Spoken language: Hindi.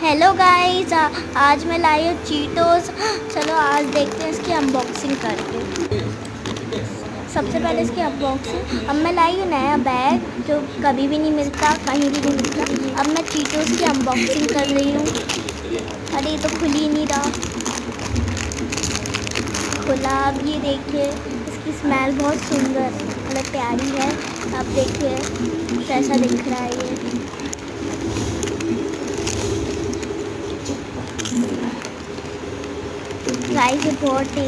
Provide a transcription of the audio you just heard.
हेलो गाइस, आज मैं लाई हूँ चीटोस। चलो आज देखते हैं इसकी अनबॉक्सिंग करके। सबसे पहले इसकी अनबॉक्सिंग। अब मैं लाई हूँ नया बैग जो कभी भी नहीं मिलता, कहीं भी नहीं मिलता। अब मैं चीटोस की अनबॉक्सिंग कर रही हूँ। अरे ये तो खुल ही नहीं रहा। खुला। अब ये देखिए, इसकी स्मेल बहुत सुंदर मतलब प्यारी है। अब देखिए कैसा दिख रहा है ये। गाइस ये बहुत टेस्टी